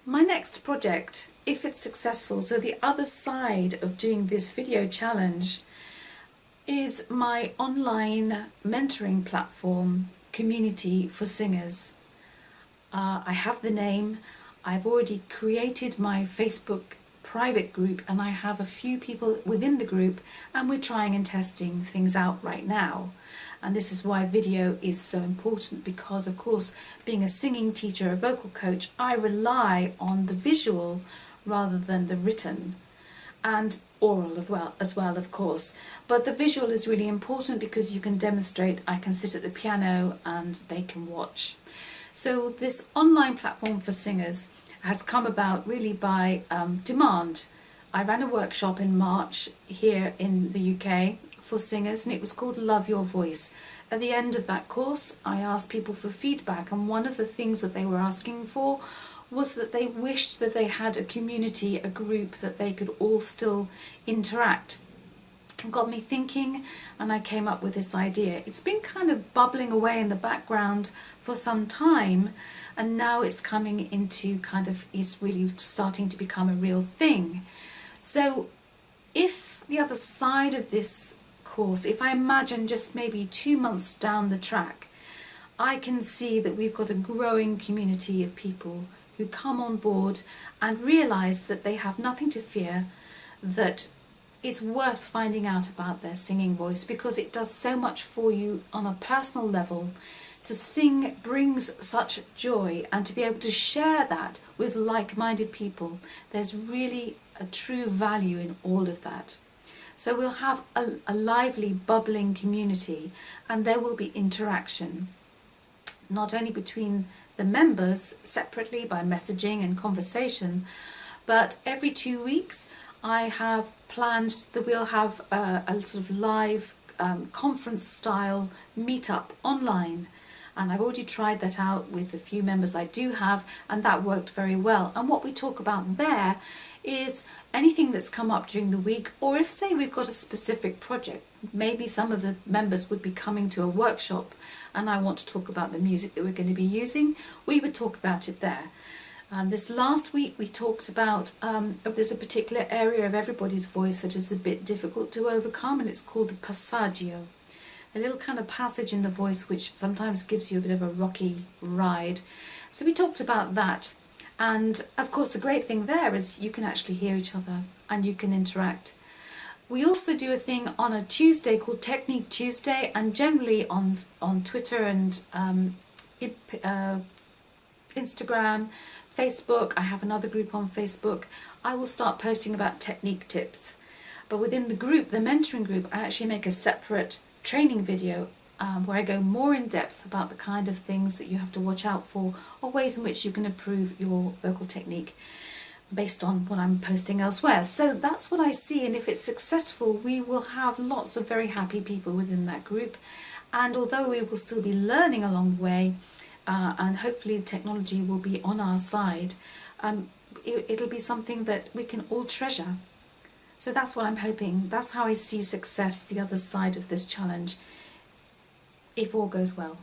My next project, if it's successful, so the other side of doing this video challenge, is my online mentoring platform, Community for Singers. I have the name, I've already created my Facebook private group, and I have a few people within the group, and we're trying and testing things out right now. And this is why video is so important, because of course, being a singing teacher, a vocal coach, I rely on the visual rather than the written, and oral as well of course. But the visual is really important because you can demonstrate. I can sit at the piano and they can watch. So this online platform for singers has come about really by demand. I ran a workshop in March here in the UK for singers, and it was called Love Your Voice. At the end of that course, I asked people for feedback, and one of the things that they were asking for was that they wished that they had a community, a group that they could all still interact. It got me thinking, and I came up with this idea. It's been kind of bubbling away in the background for some time, and now it's coming into it's really starting to become a real thing. So if the other side of this course, if I imagine just maybe 2 months down the track, I can see that we've got a growing community of people who come on board and realise that they have nothing to fear, that it's worth finding out about their singing voice because it does so much for you on a personal level. To sing brings such joy, and to be able to share that with like-minded people, there's really a true value in all of that. So we'll have a lively, bubbling community, and there will be interaction, not only between the members separately by messaging and conversation, but every 2 weeks I have planned that we'll have a sort of live conference style meetup online. And I've already tried that out with the few members I do have, and that worked very well. And what we talk about there is anything that's come up during the week, or if, say, we've got a specific project, maybe some of the members would be coming to a workshop and I want to talk about the music that we're going to be using, we would talk about it there. This last week we talked about if there's a particular area of everybody's voice that is a bit difficult to overcome, and it's called the passaggio. A little kind of passage in the voice which sometimes gives you a bit of a rocky ride. So we talked about that, and of course the great thing there is you can actually hear each other and you can interact. We also do a thing on a Tuesday called Technique Tuesday, and generally on Twitter and Instagram, Facebook. I have another group on Facebook. I will start posting about technique tips. But within the group, the mentoring group, I actually make a separate training video where I go more in depth about the kind of things that you have to watch out for, or ways in which you can improve your vocal technique based on what I'm posting elsewhere. So that's what I see, and if it's successful, we will have lots of very happy people within that group. And although we will still be learning along the way, and hopefully the technology will be on our side, it'll be something that we can all treasure. So that's what I'm hoping. That's how I see success, the other side of this challenge, if all goes well.